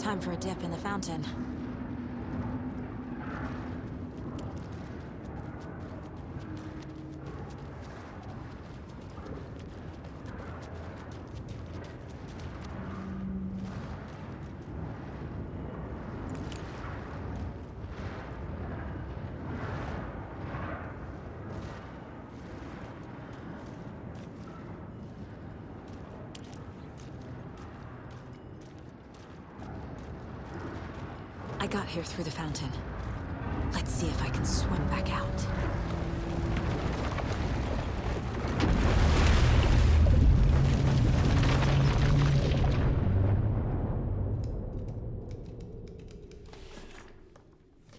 Time for a dip in the fountain. I got here through the fountain. Let's see if I can swim back out.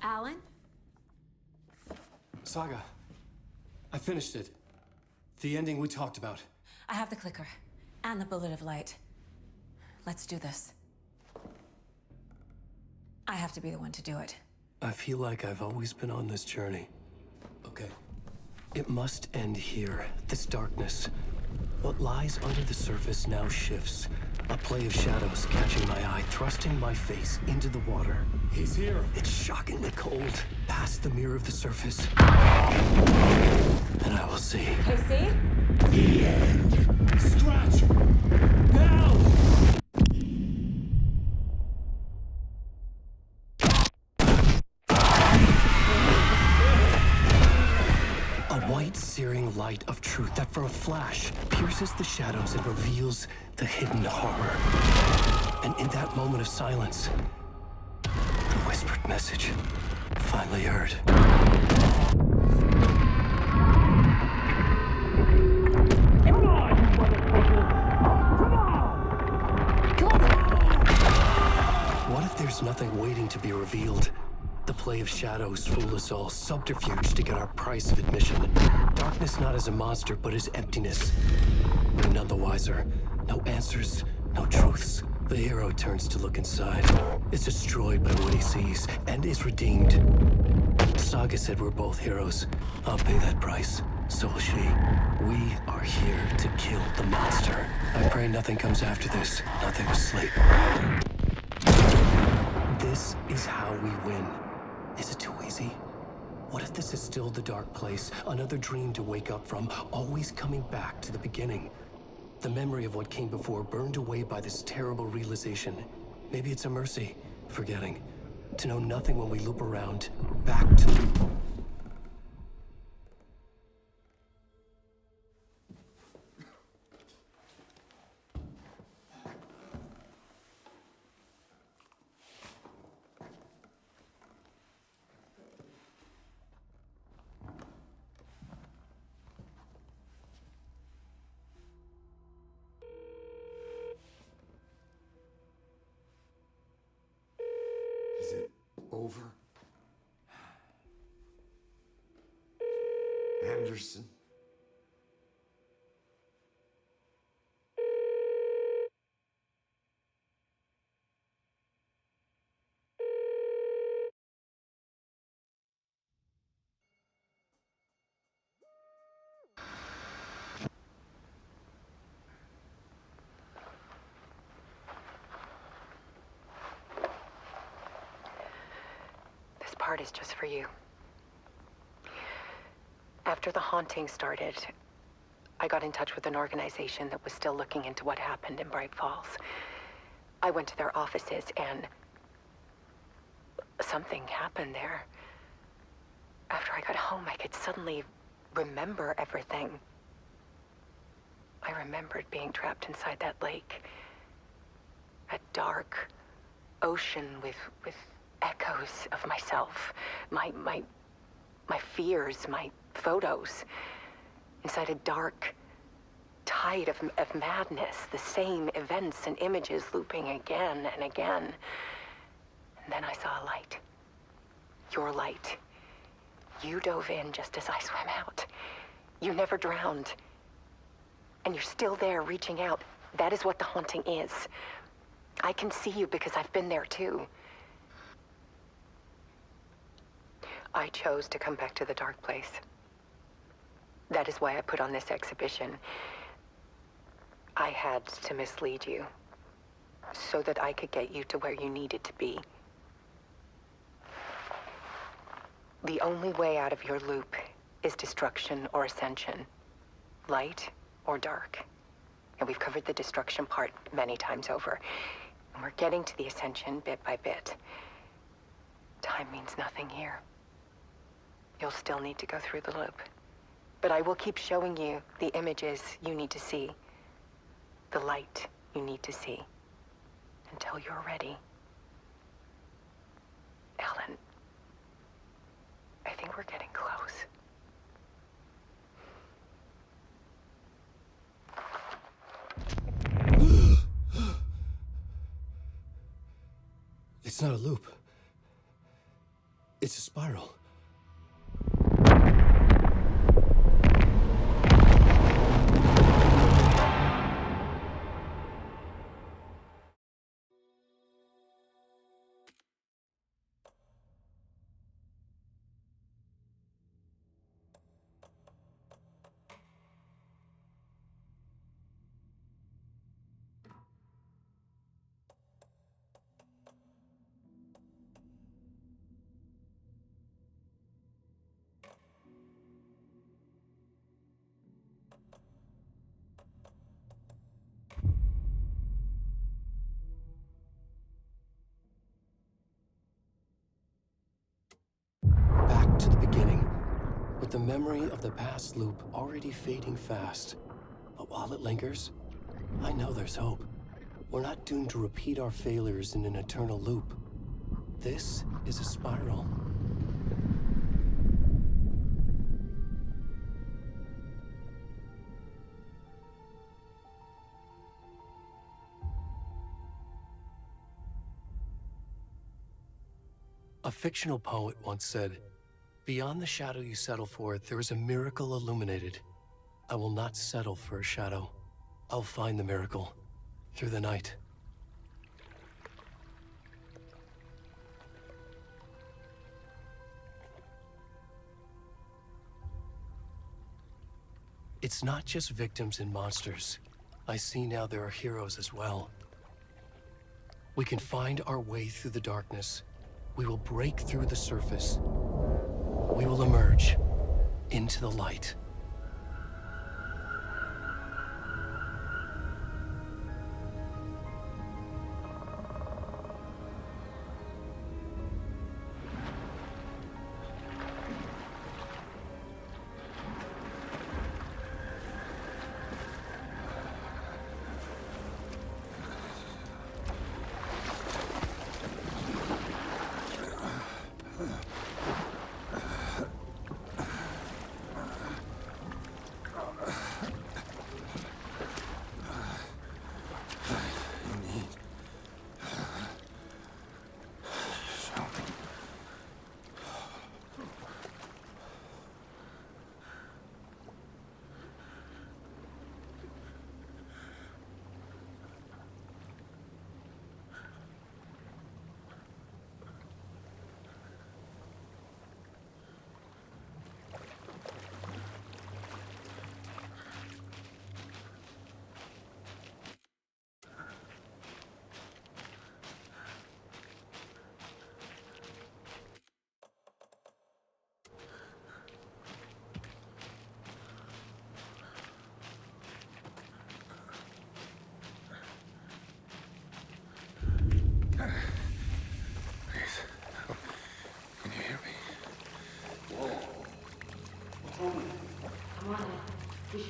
Alan? Saga, I finished it. The ending we talked about. I have the clicker. And the bullet of light. Let's do this. I have to be the one to do it. I feel like I've always been on this journey. Okay. It must end here, this darkness. What lies under the surface now shifts. A play of shadows catching my eye, thrusting my face into the water. He's here. It's shockingly cold, past the mirror of the surface. And I will see. KC? The end. Scratch! Now! White, searing light of truth that for a flash pierces the shadows and reveals the hidden horror. And in that moment of silence, the whispered message finally heard. Come on, you motherfucker! Come on! What if there's nothing waiting to be revealed? The play of shadows fool us all, subterfuge to get our price of admission. Darkness not as a monster, but as emptiness. We're none the wiser. No answers, no truths. The hero turns to look inside. Is destroyed by what he sees, and is redeemed. Saga said we're both heroes. I'll pay that price. So will she. We are here to kill the monster. I pray nothing comes after this. Nothing but sleep. This is how we win. Is it too easy? What if this is still the dark place? Another dream to wake up from, always coming back to the beginning. The memory of what came before burned away by this terrible realization. Maybe it's a mercy, forgetting. To know nothing when we loop around, back to... Is it over? Anderson? This part is just for you. After the haunting started, I got in touch with an organization that was still looking into what happened in Bright Falls. I went to their offices and something happened there. After I got home, I could suddenly remember everything. I remembered being trapped inside that lake. A dark ocean with echoes of myself, my fears, my photos, inside a dark tide of madness, the same events and images looping again and again. And then I saw a light. Your light. You dove in just as I swam out. You never drowned. And you're still there reaching out. That is what the haunting is. I can see you because I've been there too. I chose to come back to the dark place. That is why I put on this exhibition. I had to mislead you. so that I could get you to where you needed to be. The only way out of your loop is destruction or ascension. Light or dark. And we've covered the destruction part many times over. And we're getting to the ascension bit by bit. Time means nothing here. You'll still need to go through the loop. But I will keep showing you the images you need to see. The light you need to see. Until you're ready. Alan, I think we're getting close. It's not a loop. It's a spiral. Back to the beginning, with the memory of the past loop already fading fast. But while it lingers, I know there's hope. We're not doomed to repeat our failures in an eternal loop. This is a spiral. A fictional poet once said, "Beyond the shadow you settle for, there is a miracle illuminated. I will not settle for a shadow. I'll find the miracle through the night." It's not just victims and monsters. I see now there are heroes as well. We can find our way through the darkness. We will break through the surface. We will emerge into the light.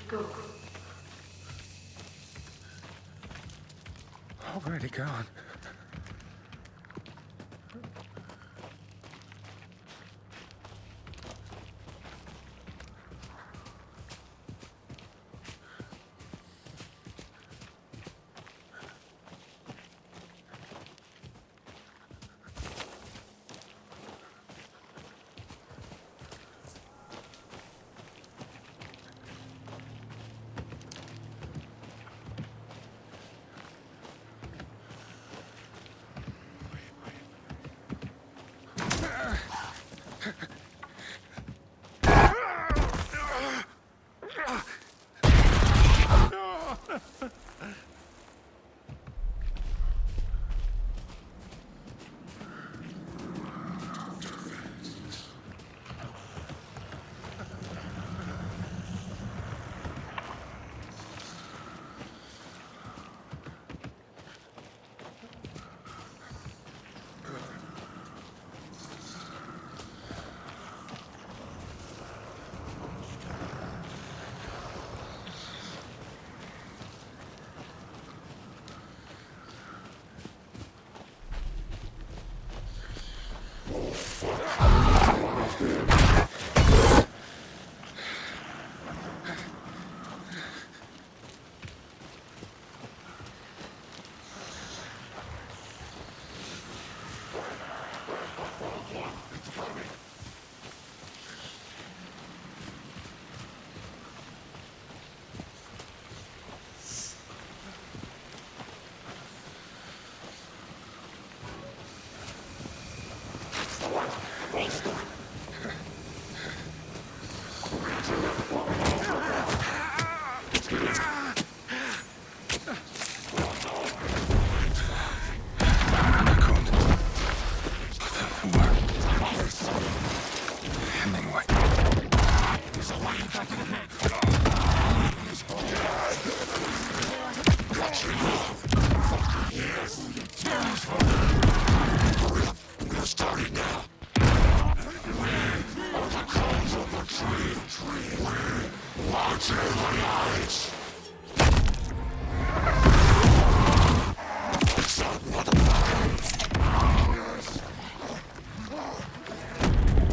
Go. Already gone.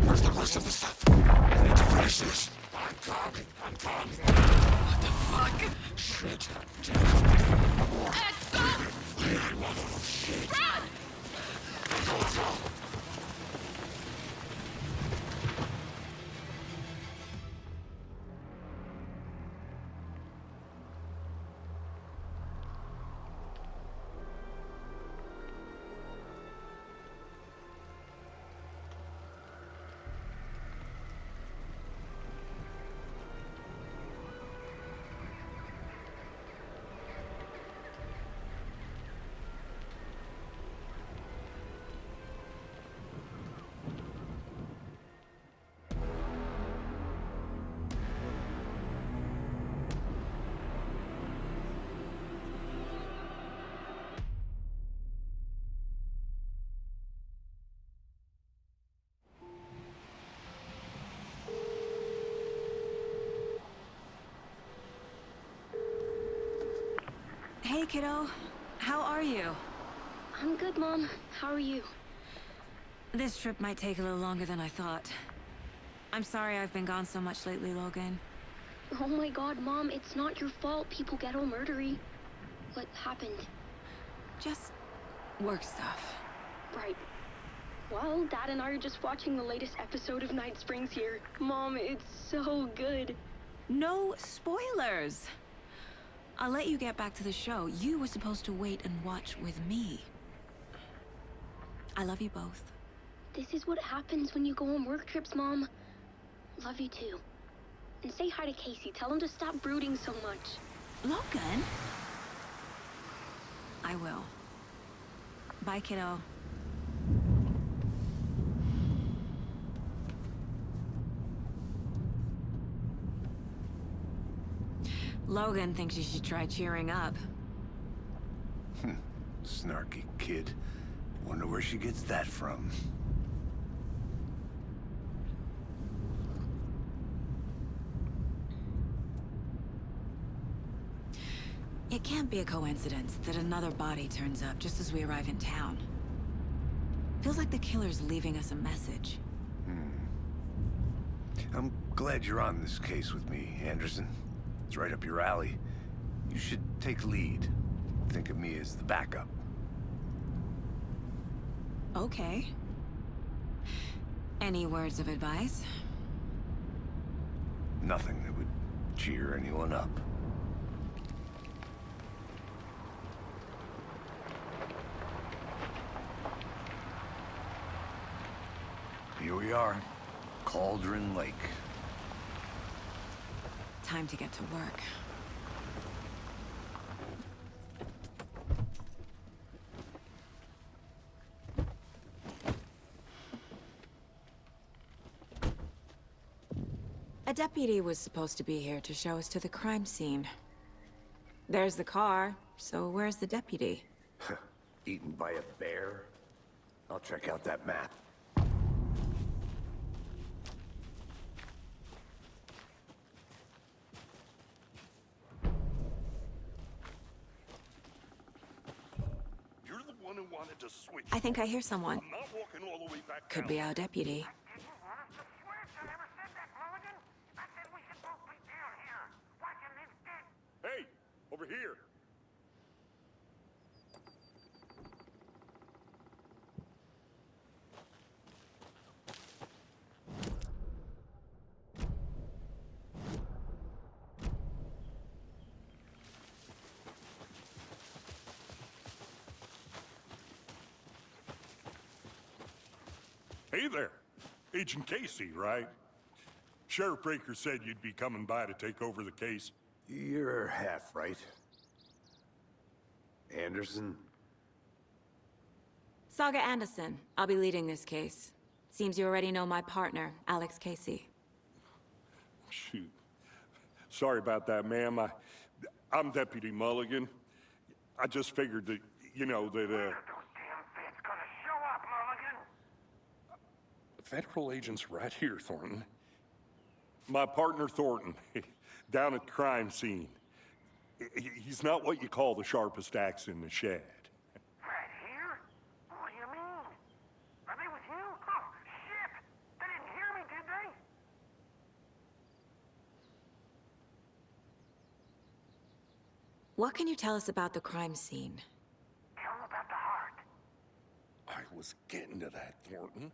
Where's the rest of the stuff? I need to finish this. I'm coming. What the fuck? Shit. Hey, kiddo. How are you? I'm good, Mom. How are you? This trip might take a little longer than I thought. I'm sorry I've been gone so much lately, Logan. Oh my god, Mom, it's not your fault people get all murdery. What happened? Just work stuff. Right. Well, Dad and I are just watching the latest episode of Night Springs here. Mom, it's so good. No spoilers! I'll let you get back to the show. You were supposed to wait and watch with me. I love you both. This is what happens when you go on work trips, Mom. Love you too. And say hi to Casey. Tell him to stop brooding so much. Logan? I will. Bye, kiddo. Logan thinks you should try cheering up. Snarky kid. Wonder where she gets that from. It can't be a coincidence that another body turns up just as we arrive in town. Feels like the killer's leaving us a message. I'm glad you're on this case with me, Anderson. It's right up your alley. You should take lead. Think of me as the backup. Okay. Any words of advice? Nothing that would cheer anyone up. Here we are. Cauldron Lake. Time to get to work. A deputy was supposed to be here to show us to the crime scene. There's the car, so where's the deputy? Eaten by a bear? I'll check out that map. You're the one who wanted to switch. I think I hear someone. I'm not walking all the way back Could down. be our deputy. Didn't want us to switch. I never said that, Mulligan. I said we should both be down here, watching instead. Hey, over here. Hey there. Agent Casey, right? Sheriff Breaker said you'd be coming by to take over the case. You're half right. Anderson? Saga Anderson. I'll be leading this case. Seems you already know my partner, Alex Casey. Shoot. Sorry about that, ma'am. I'm Deputy Mulligan. I just figured that, you know, that, Those damn feds gonna show up, Mulligan. federal agent's right here, Thornton. My partner, Thornton. down at the crime scene. He's not what you call the sharpest axe in the shed. Right here? What do you mean? Are they with you? Oh, shit! They didn't hear me, did they? What can you tell us about the crime scene? Tell them about the heart. I was getting to that, Thornton.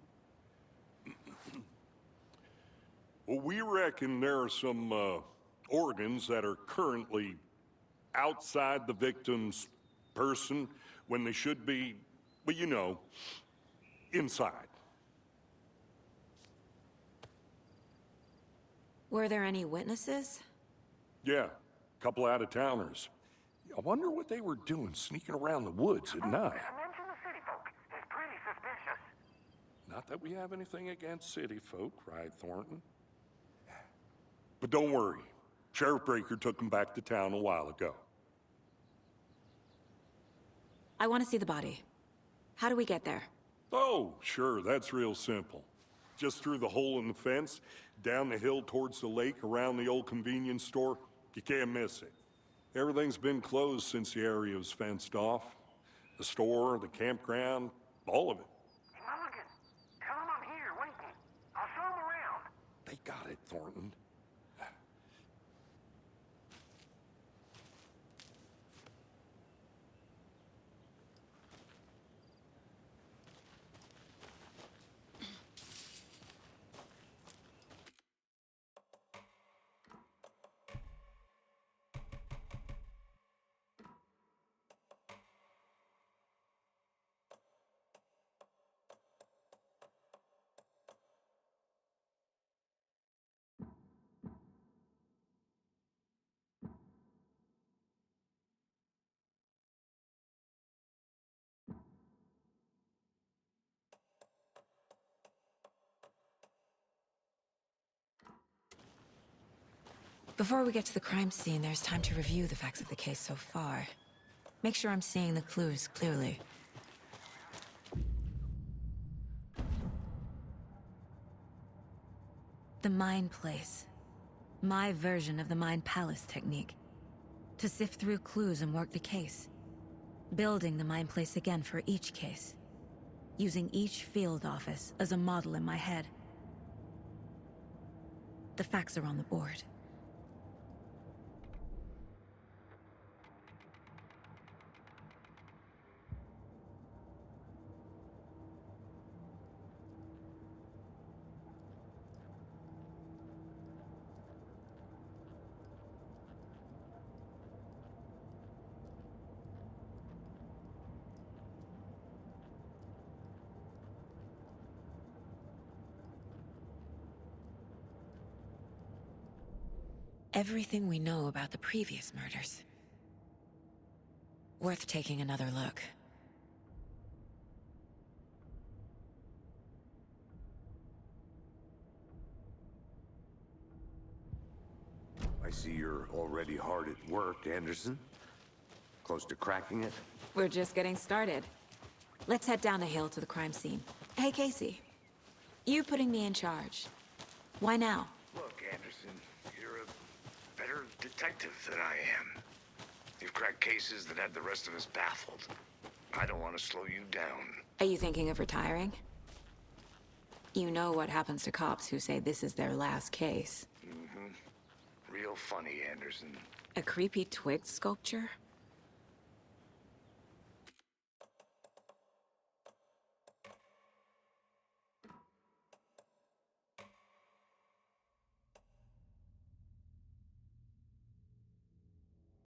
Well, we reckon there are some organs that are currently outside the victim's person when they should be, well, you know, inside. Were there any witnesses? Yeah, a couple out-of-towners. I wonder what they were doing sneaking around the woods at night. Mention the city folk. It's pretty suspicious. Not that we have anything against city folk, right, Thornton? But don't worry. Sheriff Breaker took them back to town a while ago. I want to see the body. How do we get there? Oh, sure, that's real simple. Just through the hole in the fence, down the hill towards the lake, around the old convenience store. You can't miss it. Everything's been closed since the area was fenced off. The store, the campground, all of it. Hey, Mulligan, tell them I'm here, waiting. I'll show them around. They got it, Thornton. Before we get to the crime scene, there's time to review the facts of the case so far. Make sure I'm seeing the clues clearly. The Mind Place. My version of the Mind Palace technique. To sift through clues and work the case. Building the Mind Place again for each case. Using each field office as a model in my head. The facts are on the board. Everything we know about the previous murders. Worth taking another look. I see you're already hard at work, Anderson. Close to cracking it? We're just getting started. Let's head down the hill to the crime scene. Hey, Casey. You putting me in charge. Why now? Look, Anderson, you're a better detective than I am. You've cracked cases that had the rest of us baffled. I don't want to slow you down. Are you thinking of retiring? You know what happens to cops who say this is their last case. Real funny, Anderson. A creepy twig sculpture?